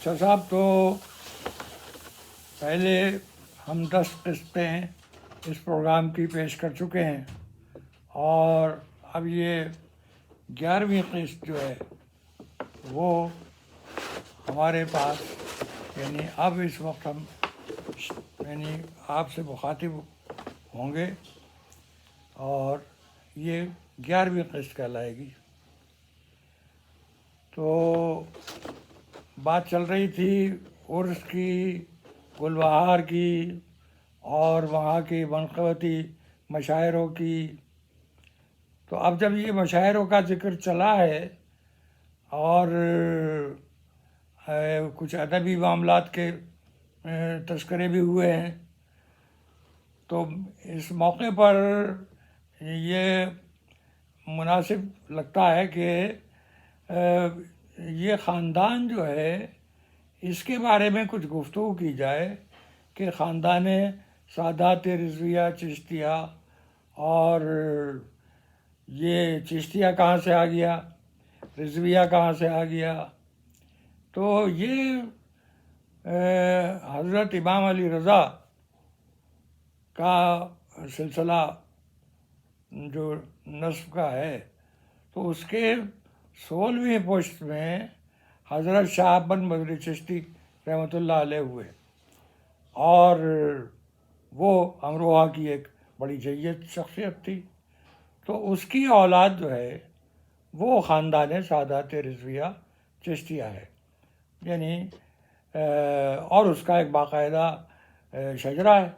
اچھا صاحب، تو پہلے ہم 10 قسطیں اس پروگرام کی پیش کر چکے ہیں، اور اب یہ 11ویں قسط جو ہے وہ ہمارے پاس، یعنی اب اس وقت ہم آپ سے مخاطب ہوں گے، اور یہ 11ویں قسط کہلائے گی۔ تو بات چل رہی تھی عرس کی، گل بہار کی، اور وہاں کی منقبتی مشاعروں کی۔ تو اب جب یہ مشاعروں کا ذکر چلا ہے اور کچھ ادبی معاملات کے تذکرے بھی ہوئے ہیں، تو اس موقع پر یہ مناسب لگتا ہے کہ یہ خاندان جو ہے اس کے بارے میں کچھ گفتگو کی جائے کہ خاندان سادات رضویہ چشتیہ، اور یہ چشتیہ کہاں سے آ گیا، رضویہ کہاں سے آ گیا۔ تو یہ حضرت امام علی رضا کا سلسلہ جو نسب کا ہے، تو اس کے 16ویں پشت میں حضرت شاہ بن بدر چشتی رحمۃ اللہ علیہ ہوئے، اور وہ امروہہ کی ایک بڑی جید شخصیت تھی۔ تو اس کی اولاد جو ہے وہ خاندان سادات رضویہ چشتیہ ہے، یعنی اور اس کا ایک باقاعدہ شجرہ ہے،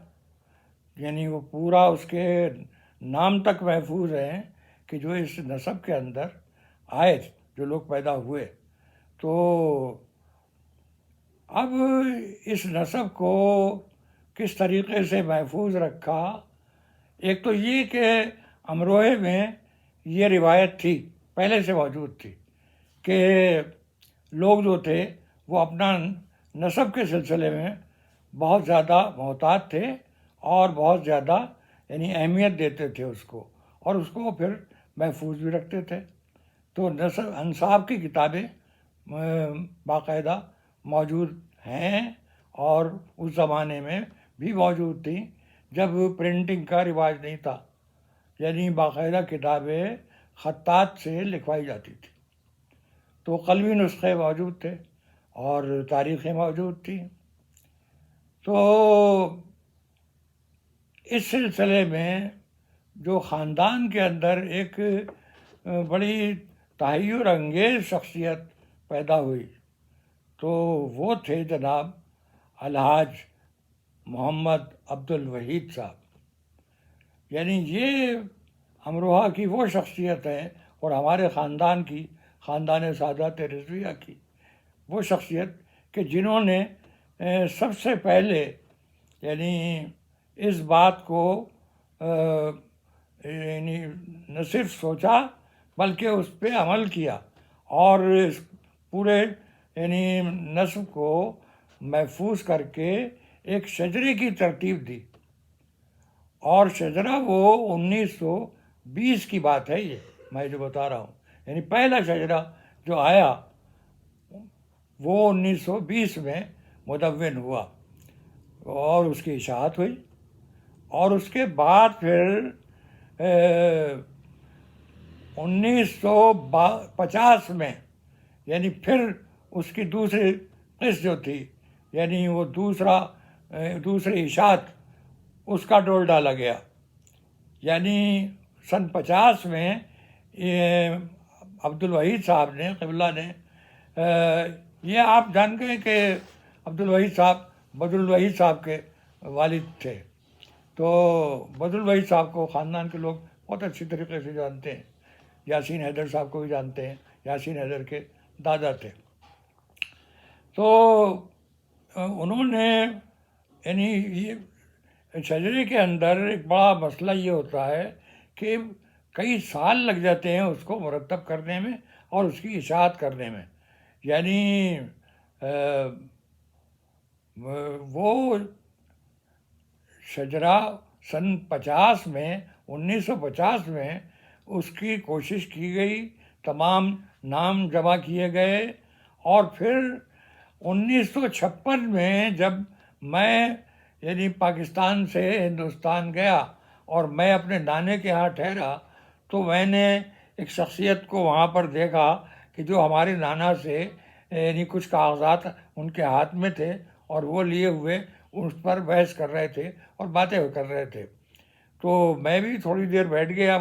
یعنی وہ پورا اس کے نام تک محفوظ ہیں کہ جو اس نسب کے اندر آئے، جو لوگ پیدا ہوئے۔ تو اب اس نسب کو کس طریقے سے محفوظ رکھا؟ ایک تو یہ کہ امروہے میں یہ روایت تھی، پہلے سے موجود تھی، کہ لوگ جو تھے وہ اپنا نسب کے سلسلے میں بہت زیادہ محتاط تھے، اور بہت زیادہ یعنی اہمیت دیتے تھے اس کو، اور اس کو پھر محفوظ بھی رکھتے تھے۔ تو نسب انساب کی کتابیں باقاعدہ موجود ہیں، اور اس زمانے میں بھی موجود تھیں جب پرنٹنگ کا رواج نہیں تھا، یعنی باقاعدہ کتابیں خطاط سے لکھوائی جاتی تھی۔ تو قلمی نسخے موجود تھے اور تاریخیں موجود تھیں۔ تو اس سلسلے میں جو خاندان کے اندر ایک بڑی تحیر انگیز شخصیت پیدا ہوئی، تو وہ تھے جناب الحاج محمد عبد الوحید صاحب۔ یعنی یہ امروہہ کی وہ شخصیت ہے، اور ہمارے خاندان کی، خاندان سادات رضویہ کی وہ شخصیت کہ جنہوں نے سب سے پہلے یعنی اس بات کو یعنی نہ صرف سوچا بلکہ اس پہ عمل کیا، اور اس پورے یعنی نسب کو محفوظ کر کے ایک شجرے کی ترتیب دی۔ اور شجرہ وہ 1920 کی بات ہے، یہ میں جو بتا رہا ہوں، یعنی پہلا شجرہ جو آیا وہ 1920 میں مدون ہوا، اور اس کی اشاعت ہوئی، اور اس کے بعد پھر 1950 میں یعنی پھر اس کی دوسری قسط جو تھی، یعنی وہ دوسری اشاعت، اس کا ڈول ڈالا گیا۔ یعنی سن 50 میں عبد الوحید صاحب نے، قبلہ نے، یہ آپ جان گئے کہ عبد الوحید صاحب بدر الوحید صاحب کے والد تھے۔ تو بدر الوحید صاحب کو خاندان کے لوگ بہت اچھی طریقے سے جانتے ہیں، یاسین حیدر صاحب کو بھی جانتے ہیں، یاسین حیدر کے دادا تھے۔ تو انہوں نے یعنی یہ شجرے کے اندر ایک بڑا مسئلہ یہ ہوتا ہے کہ کئی سال لگ جاتے ہیں اس کو مرتب کرنے میں اور اس کی اشاعت کرنے میں۔ یعنی وہ شجرہ سن 50 میں 1950 میں اس کی کوشش کی گئی، تمام نام جمع کیے گئے، اور پھر 1956 میں جب میں یعنی پاکستان سے ہندوستان گیا اور میں اپنے نانے کے ہاں ٹھہرا تو میں نے ایک شخصیت کو وہاں پر دیکھا کہ جو ہمارے نانا سے یعنی کچھ کاغذات ان کے ہاتھ میں تھے اور وہ لیے ہوئے اس پر بحث کر رہے تھے اور باتیں کر رہے تھے. تو میں بھی تھوڑی دیر بیٹھ گیا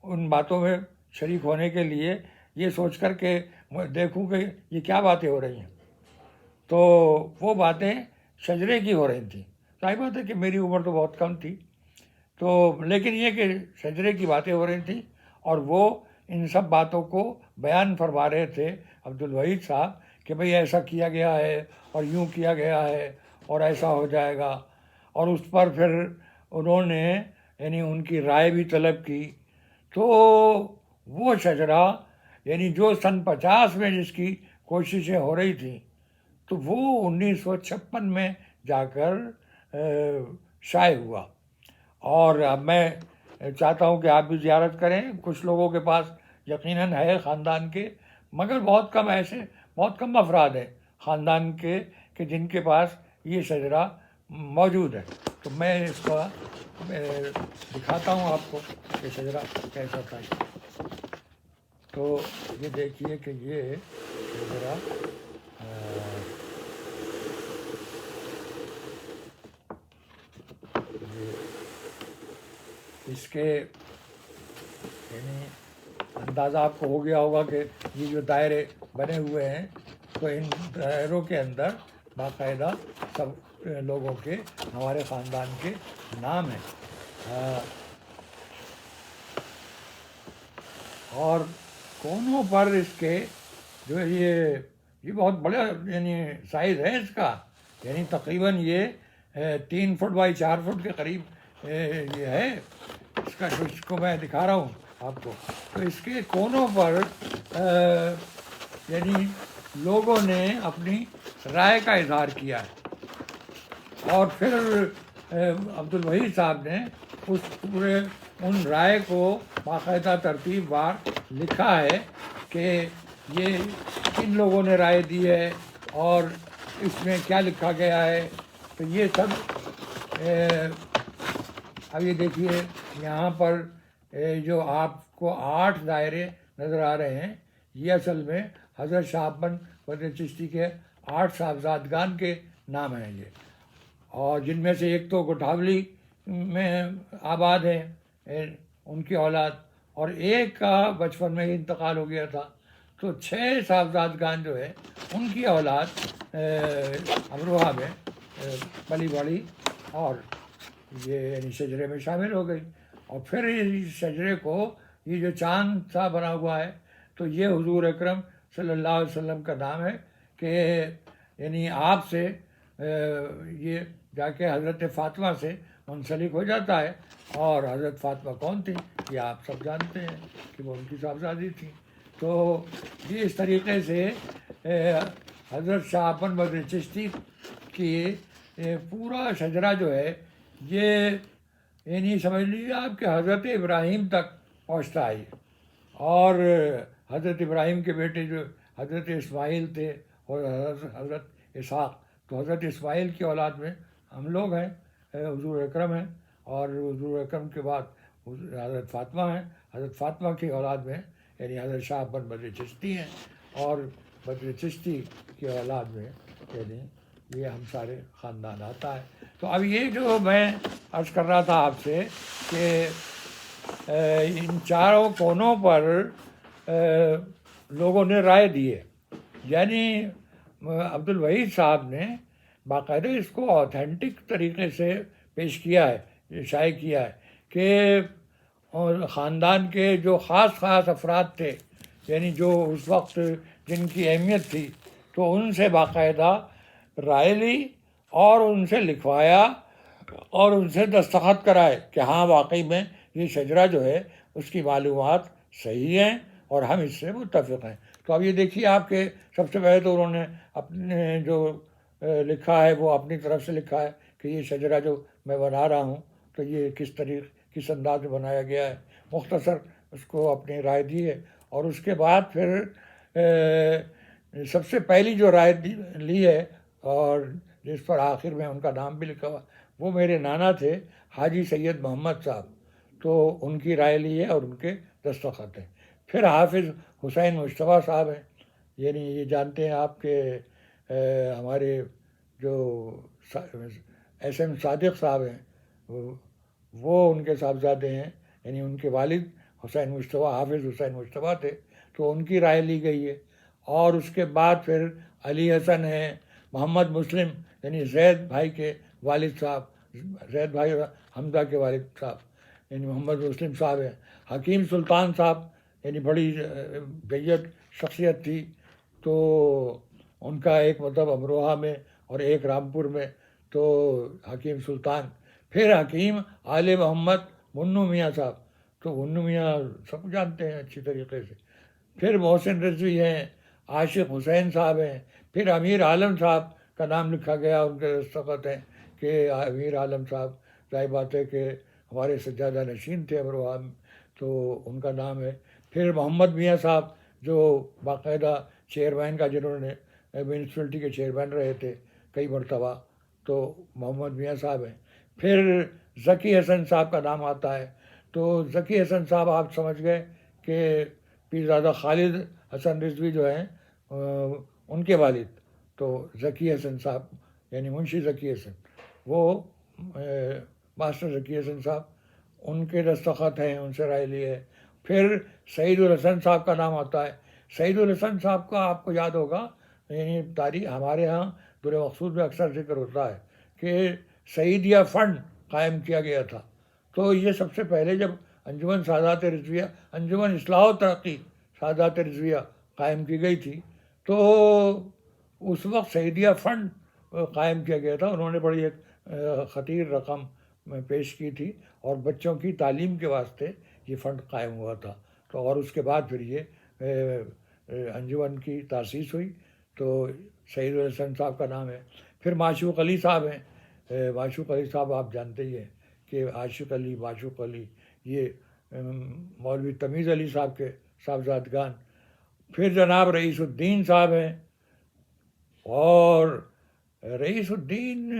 ان باتوں میں شریک ہونے کے لیے، یہ سوچ کر کہ دیکھوں کہ یہ کیا باتیں ہو رہی ہیں. تو وہ باتیں شجرے کی ہو رہی تھیں. ظاہر بات ہے کہ میری عمر تو بہت کم تھی، تو لیکن یہ کہ شجرے کی باتیں ہو رہی تھیں اور وہ ان سب باتوں کو بیان فرما رہے تھے عبدالوحید صاحب کہ بھئی ایسا کیا گیا ہے اور یوں کیا گیا ہے اور ایسا ہو جائے گا. اور اس پر پھر انہوں نے یعنی ان کی رائے بھی طلب کی. تو وہ شجرا یعنی جو سن 50 میں جس کی کوششیں ہو رہی تھیں تو وہ 1956 میں جا کر شائع ہوا. اور اب میں چاہتا ہوں کہ آپ بھی زیارت کریں. کچھ لوگوں کے پاس یقیناً ہے خاندان کے، مگر بہت کم افراد ہیں خاندان کے کہ جن کے پاس یہ شجرا موجود ہے. تو میں اس کو دکھاتا ہوں آپ کو کہ شجرا کیسا تھا. تو یہ دیکھیے کہ یہ شجرا اس کے یعنی اندازہ آپ کو ہو گیا ہوگا کہ یہ جو دائرے بنے ہوئے ہیں تو ان دائروں کے اندر باقاعدہ سب لوگوں کے ہمارے خاندان کے نام ہیں. اور کونوں پر اس کے جو یہ بہت بڑا یعنی سائز ہے اس کا، یعنی تقریباً یہ 3 فٹ بائی 4 فٹ کے قریب یہ ہے اس کا، اس کو میں دکھا رہا ہوں آپ کو. تو اس کے کونوں پر یعنی لوگوں نے اپنی رائے کا اظہار کیا ہے اور پھر عبدالوحید صاحب نے ان رائے کو باقاعدہ ترتیب وار لکھا ہے کہ یہ کن لوگوں نے رائے دی ہے اور اس میں کیا لکھا گیا ہے. تو یہ سب اب یہ دیکھیے یہاں پر جو آپ کو 8 دائرے نظر آ رہے ہیں، یہ اصل میں حضرت شہاب بدر چشتی کے 8 صاحبزادگان کے نام ہیں یہ، اور جن میں سے ایک تو گٹھاولی میں آباد ہیں ان کی اولاد، اور ایک کا بچپن میں ہی انتقال ہو گیا تھا. تو 6 صاحبزادگان جو ہے ان کی اولاد امروہہ میں پلی بڑھی اور یہ یعنی شجرے میں شامل ہو گئی. اور پھر اس شجرے کو یہ جو چاند سا بنا ہوا ہے تو یہ حضور اکرم صلی اللہ علیہ وسلم کا نام ہے کہ یعنی آپ سے یہ جا کے حضرت فاطمہ سے منسلک ہو جاتا ہے. اور حضرت فاطمہ کون تھی یہ آپ سب جانتے ہیں کہ وہ ان کی صاحبزادی تھی. تو یہ اس طریقے سے حضرت شہاب بدر چشتی کی پورا شجرا جو ہے یہ یعنی سمجھ لیجیے آپ کہ حضرت ابراہیم تک پہنچتا ہے. اور حضرت ابراہیم کے بیٹے جو حضرت اسماعیل تھے اور حضرت اسحاق، تو حضرت اسماعیل کی اولاد میں ہم لوگ ہیں، حضور اکرم ہیں، اور حضور اکرم کے بعد حضرت فاطمہ ہیں. حضرت فاطمہ کی اولاد میں یعنی حضرت شہاب بدر چشتی ہیں، اور بدر چشتی کی اولاد میں یعنی یہ ہم سارے خاندان آتا ہے. تو اب یہ جو میں عرض کر رہا تھا آپ سے کہ ان چاروں کونوں پر لوگوں نے رائے دی ہے. یعنی عبدالوحید صاحب نے باقاعدہ اس کو آتھینٹک طریقے سے پیش کیا ہے، شائع کیا ہے کہ خاندان کے جو خاص افراد تھے یعنی جو اس وقت جن کی اہمیت تھی تو ان سے باقاعدہ رائے لی اور ان سے لکھوایا اور ان سے دستخط کرائے کہ ہاں واقعی میں یہ شجرا جو ہے اس کی معلومات صحیح ہیں اور ہم اس سے متفق ہیں. تو اب یہ دیکھیے آپ کے سب سے پہلے تو انہوں نے اپنے جو لکھا ہے وہ اپنی طرف سے لکھا ہے کہ یہ شجرا جو میں بنا رہا ہوں تو یہ کس انداز میں بنایا گیا ہے، مختصر اس کو اپنی رائے دی ہے. اور اس کے بعد پھر سب سے پہلی جو رائے لی ہے اور جس پر آخر میں ان کا نام بھی لکھا ہوا وہ میرے نانا تھے حاجی سید محمد صاحب، تو ان کی رائے لی ہے اور ان کے دستخط ہیں۔ پھر حافظ حسین مشتبہ صاحب ہیں، یعنی یہ جانتے ہیں آپ کہ ہمارے جو ایس ایم صادق صاحب ہیں وہ ان کے صاحبزادے ہیں، یعنی ان کے والد حسین مشتبہ حافظ حسین مشتبہ تھے، تو ان کی رائے لی گئی ہے۔ اور اس کے بعد پھر علی حسن ہیں، محمد مسلم یعنی زید بھائی کے والد صاحب، زید بھائی حمزہ کے والد صاحب یعنی محمد مسلم صاحب ہیں، حکیم سلطان صاحب یعنی بڑی جید شخصیت تھی، تو ان کا ایک مطلب امروہہ میں اور ایک رامپور میں، تو حکیم سلطان۔ پھر حکیم آل محمد منو میاں صاحب، تو منو میاں سب جانتے ہیں اچھی طریقے سے۔ پھر محسن رضوی ہیں، عاشق حسین صاحب ہیں، پھر امیر عالم صاحب کا نام لکھا گیا، ان کے دستخط ہیں کہ امیر عالم صاحب، ظاہر بات ہے کہ ہمارے سجادہ نشین تھے امروہہ میں، تو ان کا نام ہے۔ پھر محمد میاں صاحب جو باقاعدہ چیئرمین کا، جنہوں نے میونسپلٹی کے چیئرمین رہے تھے کئی مرتبہ، تو محمد میاں صاحب ہیں۔ پھر ذکی حسن صاحب کا نام آتا ہے، تو ذکی حسن صاحب آپ سمجھ گئے کہ پیرزادہ خالد حسن رضوی جو ہیں ان کے والد، تو ذکی حسن صاحب یعنی منشی ذکی حسن، وہ ماسٹر ذکی حسن صاحب، ان کے دستخط ہیں، ان سے رائے لی ہے۔ پھر سعید الحسن صاحب کا نام آتا ہے۔ سعید الحسن صاحب کا آپ کو یاد ہوگا، یعنی تاریخ ہمارے ہاں در مقصود میں اکثر ذکر ہوتا ہے کہ سعیدیہ فنڈ قائم کیا گیا تھا، تو یہ سب سے پہلے جب انجمن سادات رضویہ، انجمن اصلاح و ترقی سادات رضویہ قائم کی گئی تھی، تو اس وقت سعیدیہ فنڈ قائم کیا گیا تھا۔ انہوں نے بڑی ایک خطیر رقم پیش کی تھی اور بچوں کی تعلیم کے واسطے یہ فنڈ قائم ہوا تھا، تو اور اس کے بعد پھر یہ انجمن کی تاسیس ہوئی، تو سعید الحسن صاحب کا نام ہے۔ پھر معشوق علی صاحب ہیں، معشوق علی صاحب آپ جانتے ہی ہیں کہ عاشق علی، معشوق علی، یہ مولوی تمیز علی صاحب کے صاحبزادگان۔ پھر جناب رئیس الدین صاحب ہیں، اور رئیس الدین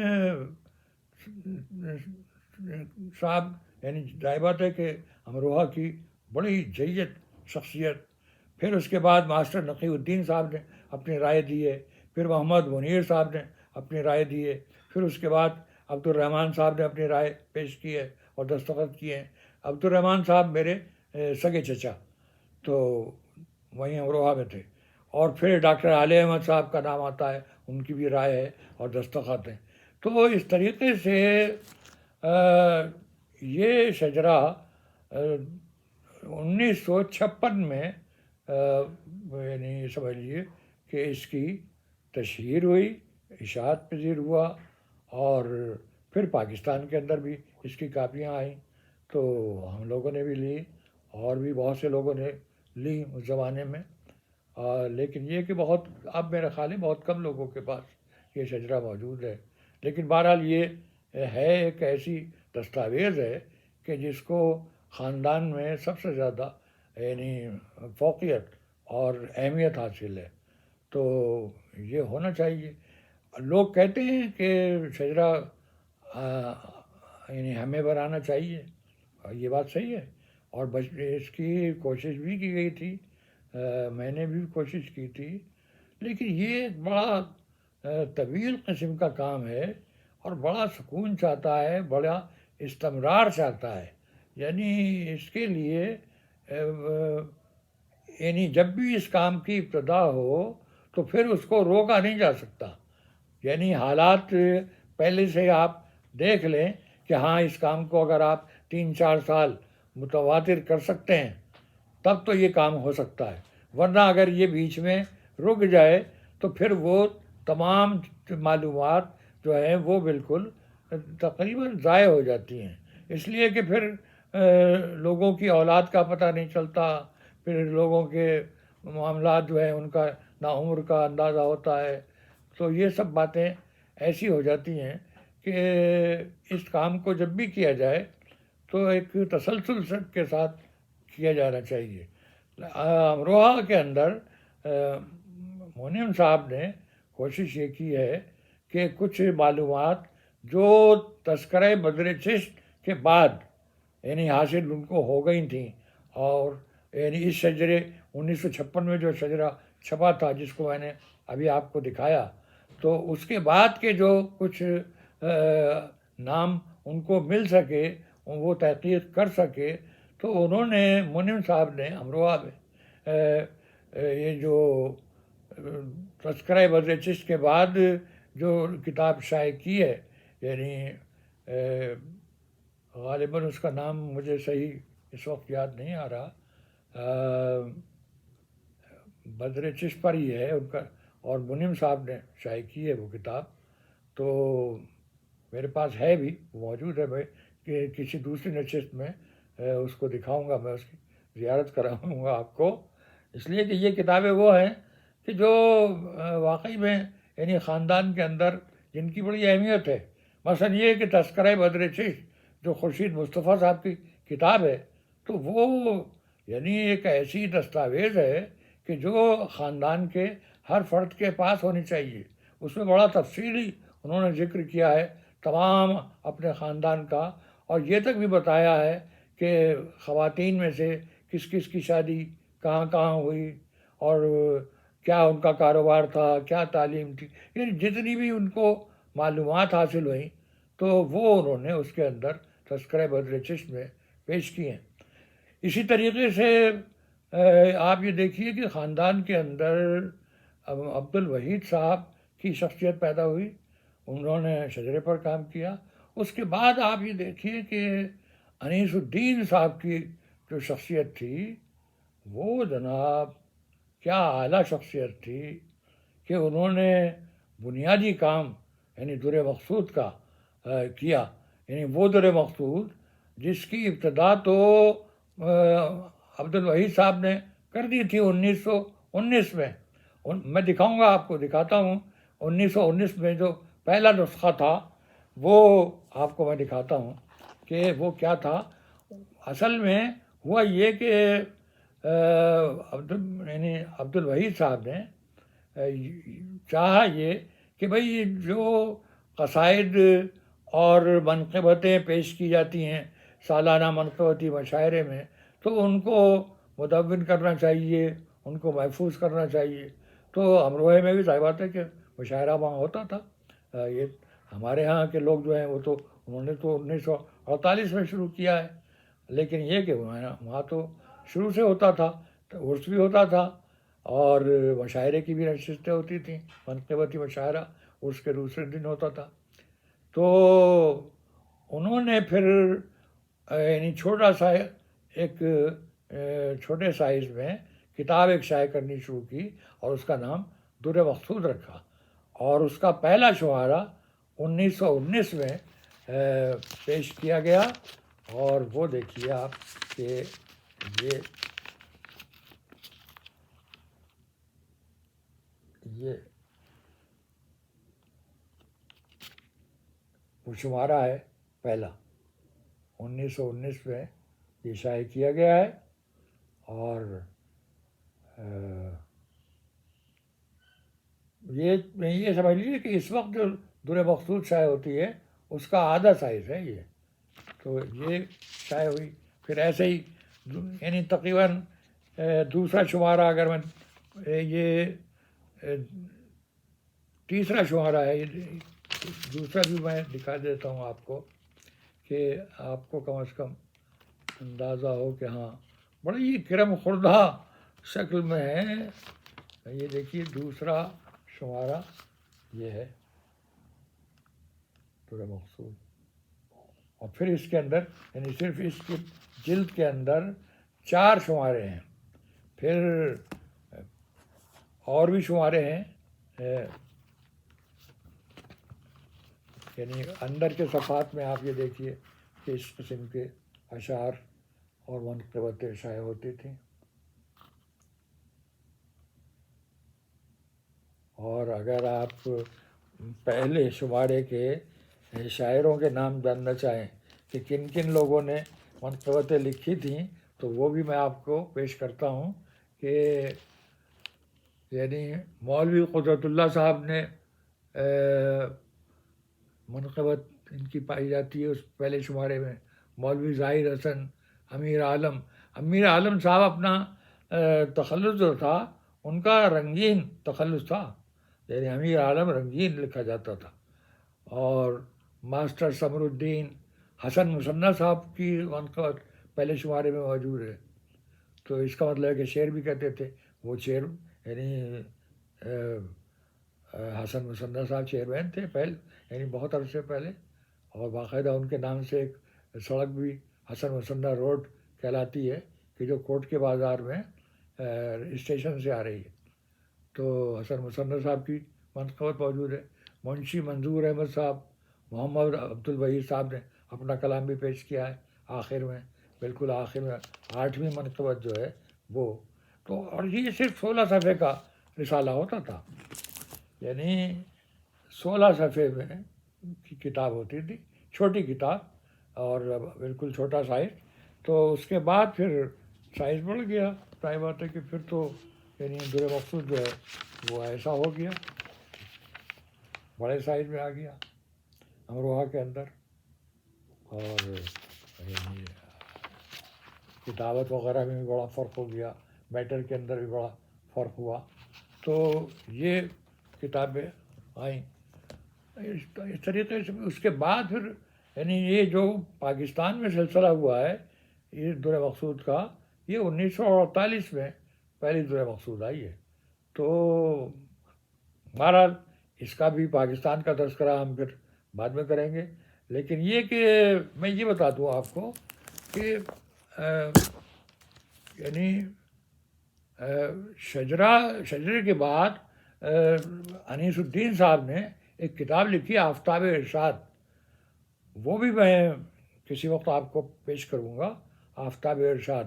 صاحب یعنی ظاہر بات ہے کہ امروہہ کی بڑی جید شخصیت۔ پھر اس کے بعد ماسٹر نقی الدین صاحب نے اپنی رائے دی ہے، پھر محمد منیر صاحب نے اپنی رائے دی ہے، پھر اس کے بعد عبد الرحمن صاحب نے اپنی رائے پیش کی ہے اور دستخط کیے ہیں۔ عبد الرحمن صاحب میرے سگے چچا، تو وہیں امروہہ میں تھے۔ اور پھر ڈاکٹر عالی احمد صاحب کا نام آتا ہے، ان کی بھی رائے ہے اور دستخط ہیں۔ تو اس طریقے سے یہ شجرہ 1956 میں یعنی سمجھ لیجیے کہ اس کی تشہیر ہوئی، اشاعت پذیر ہوا، اور پھر پاکستان کے اندر بھی اس کی کاپیاں آئیں، تو ہم لوگوں نے بھی لی اور بھی بہت سے لوگوں نے لی اس زمانے میں، لیکن یہ کہ بہت اب میرا خیال ہے بہت کم لوگوں کے پاس یہ شجرہ موجود ہے، لیکن بہرحال یہ ہے ایک ایسی دستاویز ہے کہ جس کو خاندان میں سب سے زیادہ یعنی فوقیت اور اہمیت حاصل ہے، تو یہ ہونا چاہیے۔ لوگ کہتے ہیں کہ شجرہ یعنی ہمیں بنانا چاہیے، یہ بات صحیح ہے، اور اس کی کوشش بھی کی گئی تھی، میں نے بھی کوشش کی تھی، لیکن یہ ایک بڑا طویل قسم کا کام ہے اور بڑا سکون چاہتا ہے، بڑا استمرار چاہتا ہے، یعنی اس کے لیے یعنی جب بھی اس کام کی ابتدا ہو تو پھر اس کو روکا نہیں جا سکتا، یعنی حالات پہلے سے آپ دیکھ لیں کہ ہاں اس کام کو اگر آپ 3-4 سال متواتر کر سکتے ہیں تب تو یہ کام ہو سکتا ہے، ورنہ اگر یہ بیچ میں رک جائے تو پھر وہ تمام معلومات جو ہیں وہ بالکل تقریباً ضائع ہو جاتی ہیں، اس لیے کہ پھر لوگوں کی اولاد کا پتہ نہیں چلتا، پھر لوگوں کے معاملات جو ہیں ان کا ناعمر کا اندازہ ہوتا ہے، تو یہ سب باتیں ایسی ہو جاتی ہیں کہ اس کام کو جب بھی کیا جائے تو ایک تسلسل کے ساتھ کیا جانا چاہیے۔ امروہہ کے اندر منیم صاحب نے کوشش یہ کی ہے کہ کچھ معلومات جو تذکرہ بدر چشت کے بعد یعنی حاصل ان کو ہو گئی تھیں، اور یعنی اس شجرے 1956 میں جو شجرہ چھپا تھا جس کو میں نے ابھی آپ کو دکھایا، تو اس کے بعد کے جو کچھ نام ان کو مل سکے، وہ تحقیق کر سکے، تو انہوں نے منیم صاحب نے امروہہ میں یہ جو تذکرہ بدر چشت کے بعد جو کتاب شائع کی ہے، یعنی غالباً اس کا نام مجھے صحیح اس وقت یاد نہیں آ رہا، بدر چشت پر ہی ہے ان کا، اور منیم صاحب نے شائع کی ہے وہ کتاب، تو میرے پاس ہے بھی، موجود ہے، میں کہ کسی دوسری نشست میں اس کو دکھاؤں گا، میں اس کی زیارت کراؤں گا آپ کو، اس لیے کہ یہ کتابیں وہ ہیں کہ جو واقعی میں یعنی خاندان کے اندر جن کی بڑی اہمیت ہے. مثلا یہ کہ تذکرہ بدر چشت جو خورشید مصطفیٰ صاحب کی کتاب ہے، تو وہ یعنی ایک ایسی دستاویز ہے کہ جو خاندان کے ہر فرد کے پاس ہونی چاہیے. اس میں بڑا تفصیلی انہوں نے ذکر کیا ہے تمام اپنے خاندان کا، اور یہ تک بھی بتایا ہے کہ خواتین میں سے کس کس کی شادی کہاں کہاں ہوئی، اور کیا ان کا کاروبار تھا، کیا تعلیم تھی، یعنی جتنی بھی ان کو معلومات حاصل ہوئیں تو وہ انہوں نے اس کے اندر تذکرہ بدر چشت میں پیش کی ہیں. اسی طریقے سے آپ یہ دیکھیے کہ خاندان کے اندر عبد الوحید صاحب کی شخصیت پیدا ہوئی، انہوں نے شجرے پر کام کیا. اس کے بعد آپ یہ دیکھیے کہ انیس الدین صاحب کی جو شخصیت تھی وہ جناب کیا اعلیٰ شخصیت تھی کہ انہوں نے بنیادی کام یعنی در مقصود کا کیا. یعنی وہ در مقصود جس کی ابتدا تو عبد الوحید صاحب نے کر دی تھی 1919 میں. میں دکھاؤں گا آپ کو، دکھاتا ہوں 1919 میں جو پہلا نسخہ تھا وہ آپ کو میں دکھاتا ہوں کہ وہ کیا تھا. اصل میں ہوا یہ کہ یعنی عبد الوحید صاحب نے چاہا یہ کہ بھئی جو قصائد اور منقبتیں پیش کی جاتی ہیں سالانہ منقبتی مشاعرے میں، تو ان کو مدون کرنا چاہیے، ان کو محفوظ کرنا چاہیے. تو امروہہ میں بھی ظاہر بات ہے کہ مشاعرہ وہاں ہوتا تھا. یہ ہمارے ہاں کے لوگ جو ہیں وہ تو انہوں نے تو 1948 میں شروع کیا ہے، لیکن یہ کہ وہاں تو شروع سے ہوتا تھا، عرس بھی ہوتا تھا اور مشاعرے کی بھی نشستیں ہوتی تھیں، منقبتی مشاعرہ عرس کے دوسرے دن ہوتا تھا. تو انہوں نے پھر یعنی چھوٹا سا ایک چھوٹے سائز میں کتاب ایک شائع کرنی شروع کی اور اس کا نام در مقصود رکھا، اور اس کا پہلا شمارہ 1919 میں پیش کیا گیا. اور وہ دیکھیے آپ کہ یہ وہ شمارہ ہے پہلا 1919 میں یہ شائع کیا گیا ہے. اور یہ سمجھ لیجیے کہ اس وقت جو در مقصود شائع ہوتی ہے اس کا آدھا سائز ہے یہ. تو یہ شائع ہوئی، پھر ایسے ہی یعنی تقریباً دوسرا شمارہ، اگر میں یہ تیسرا شمارہ ہے، یہ دوسرا بھی میں دکھا دیتا ہوں آپ کو کہ آپ کو کم از کم اندازہ ہو کہ ہاں بڑی ہی کرم خوردہ شکل میں ہے. یہ دیکھیے دوسرا شمارہ یہ ہے در مقصود، اور پھر اس کے اندر یعنی صرف اس کی جلد کے اندر 4 شمارے ہیں. پھر اور بھی شمارے ہیں، یعنی اندر کے صفحات میں آپ یہ دیکھیے کہ اس قسم کے اشعار اور منقبتیں شائع ہوتی تھیں. اور اگر آپ پہلے شمارے کے شاعروں کے نام جاننا چاہیں کہ کن کن لوگوں نے منقبتیں لکھی تھیں، تو وہ بھی میں آپ کو پیش کرتا ہوں کہ یعنی مولوی قدرت اللہ صاحب نے منقبت ان کی پائی جاتی ہے اس پہلے شمارے میں. مولوی ظاہر حسن، امیر عالم صاحب اپنا تخلص جو تھا ان کا رنگین تخلص تھا، یعنی امیر عالم رنگین لکھا جاتا تھا. اور ماسٹر سمر الدین حسن مثنیٰ صاحب کی منقبت پہلے شمارے میں موجود ہے. تو اس کا مطلب ہے کہ شعر بھی کہتے تھے. وہ شعر یعنی حسن مثنیٰ صاحب چیئرمین تھے پہلے، یعنی بہت عرصے پہلے، اور باقاعدہ ان کے نام سے ایک سڑک بھی حسن مثنیٰ روڈ کہلاتی ہے کہ جو کوٹ کے بازار میں اسٹیشن سے آ رہی ہے. تو حسن مثنیٰ صاحب کی منقبت موجود ہے. منشی منظور احمد صاحب، محمد عبد الوحید صاحب نے اپنا کلام بھی پیش کیا ہے آخر میں، بالکل آخر میں 8ویں منقبت جو ہے وہ. تو اور یہ صرف 16 صفحے کا رسالہ ہوتا تھا، یعنی 16 صفحے میں کی کتاب ہوتی تھی، چھوٹی کتاب اور بالکل چھوٹا سائز. تو اس کے بعد پھر سائز بڑھ گیا، ظاہر بات ہے کہ پھر تو یعنی در مقصود جو ہے وہ ایسا ہو گیا، بڑے سائز میں آ گیا امروہہ کے اندر. اور یعنی کتابت وغیرہ میں بھی بڑا فرق ہو گیا، میٹر کے اندر بھی بڑا فرق ہوا. تو یہ کتابیں آئیں اس طریقے سے. اس کے بعد پھر یعنی یہ جو پاکستان میں سلسلہ ہوا ہے یہ در مقصود کا، یہ 1948 میں پہلی در مقصود آئی ہے. تو بہرحال اس کا بھی پاکستان کا تذکرہ ہم پھر بعد میں کریں گے. لیکن یہ کہ میں یہ بتا دوں آپ کو کہ یعنی شجرے کے بعد انیس الدین صاحب نے ایک کتاب لکھی آفتاب ارشاد. وہ بھی میں کسی وقت آپ کو پیش کروں گا. آفتاب ارشاد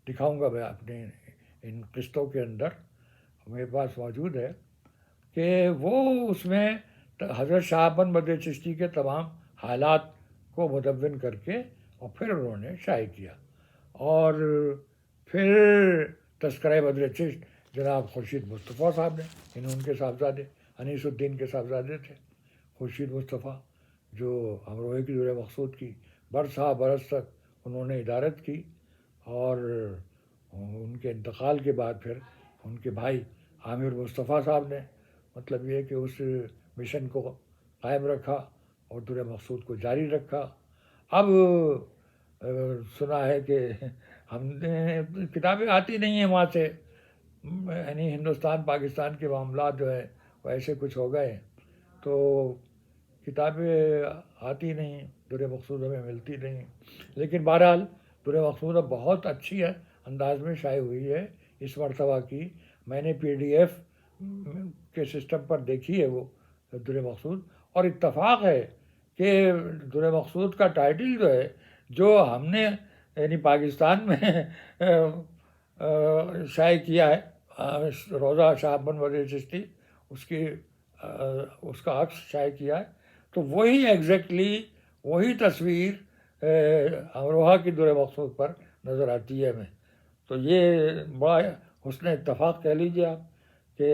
دکھاؤں گا میں اپنے ان قسطوں کے اندر، میرے پاس موجود ہے. کہ وہ اس میں حضرت شاہ بن بدر چشتی کے تمام حالات کو مدون کر کے اور پھر انہوں نے شائع کیا. اور پھر تذکرہ بدر چشت جناب خورشید مصطفیٰ صاحب نے، ان کے صاحبزادے انیس الدین کے صاحبزادے تھے خورشید مصطفیٰ، جو امروہے کی در مقصود کی برسا برس تک انہوں نے ادارت کی. اور ان کے انتقال کے بعد پھر ان کے بھائی عامر مصطفیٰ صاحب نے مطلب یہ کہ اس مشن کو قائم رکھا اور در مقصود کو جاری رکھا. اب سنا ہے کہ ہم نے کتابیں آتی نہیں ہیں وہاں سے، یعنی ہندوستان پاکستان کے معاملات جو ہے وہ ایسے کچھ ہو گئے، تو کتابیں آتی نہیں، در مقصود ہمیں ملتی نہیں. لیکن بہرحال در مقصود اب بہت اچھی ہے انداز میں شائع ہوئی ہے اس مرتبہ کی. میں نے PDF کے سسٹم پر دیکھی ہے وہ در مقصود، اور اتفاق ہے کہ در مقصود کا ٹائٹل جو ہے جو ہم نے یعنی پاکستان میں شائع کیا ہے، روضہ شاہ بن بدر چشتی، اس کا عکس شائع کیا ہے، تو وہی ایگزیکٹلی وہی تصویر امروہہ کی در مقصود پر نظر آتی ہے ہمیں. تو یہ بڑا حسن اتفاق کہہ لیجیے آپ کہ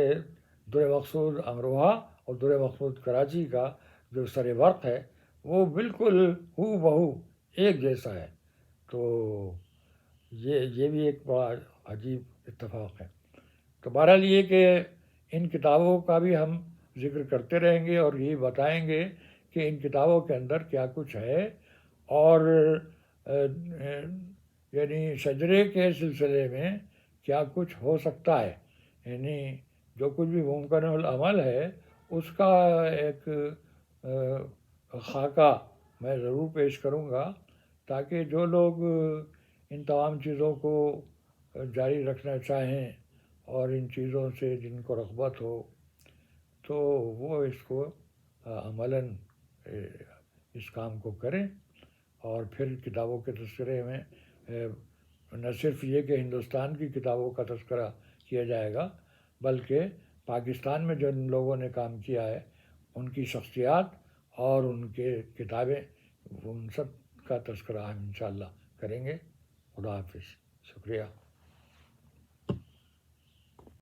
در مقصود امروہہ اور در مقصود کراچی کا جو سر ورق ہے وہ بالکل ہو بہو ایک جیسا ہے. تو یہ بھی ایک بڑا عجیب اتفاق ہے. تو بہرحال یہ کہ ان کتابوں کا بھی ہم ذکر کرتے رہیں گے اور یہ بتائیں گے کہ ان کتابوں کے اندر کیا کچھ ہے. اور یعنی شجرے کے سلسلے میں کیا کچھ ہو سکتا ہے، یعنی جو کچھ بھی ممکن العمل ہے اس کا ایک خاکہ میں ضرور پیش کروں گا، تاکہ جو لوگ ان تمام چیزوں کو جاری رکھنا چاہیں اور ان چیزوں سے جن کو رغبت ہو تو وہ اس کو عملاً اس کام کو کریں. اور پھر کتابوں کے تذکرے میں نہ صرف یہ کہ ہندوستان کی کتابوں کا تذکرہ کیا جائے گا، بلکہ پاکستان میں جن لوگوں نے کام کیا ہے ان کی شخصیات اور ان کے کتابیں، ان سب کا تذکرہ ہم انشاءاللہ کریں گے. خدا حافظ، شکریہ.